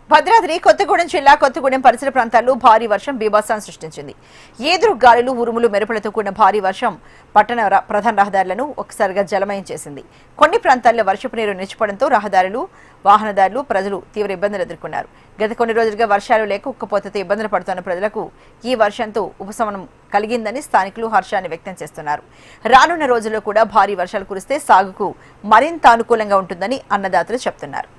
భద్రాద్రి కొత్తగూడెం జిల్లా కొత్తగూడెం పరిసర ప్రాంతాల్లో భారీ వర్షం బీభత్సం సృష్టించింది. ఈదురు గాలులు, ఉరుములు, మెరుపులతో కూడిన భారీ వర్షం పట్టణ ప్రధాన రహదారులను ఒక్కసారిగా జలమయం చేసింది. కొన్ని ప్రాంతాల్లో వర్షపు నీరు నిలిచిపోవడంతో రహదారులు, వాహనదారులు, ప్రజలు తీవ్ర ఇబ్బందులు ఎదుర్కొన్నారు. గత కొన్ని రోజులుగా వర్షాలు లేక ఉక్కపోతతో ఇబ్బందులు పడుతున్న ప్రజలకు ఈ వర్షంతో ఉపశమనం కలిగిందని స్థానికులు హర్షాన్ని వ్యక్తం చేస్తున్నారు. రానున్న రోజుల్లో కూడా భారీ వర్షాలు కురిస్తే సాగుకు మరింత అనుకూలంగా ఉంటుందని అన్నదాతలు చెప్తున్నారు.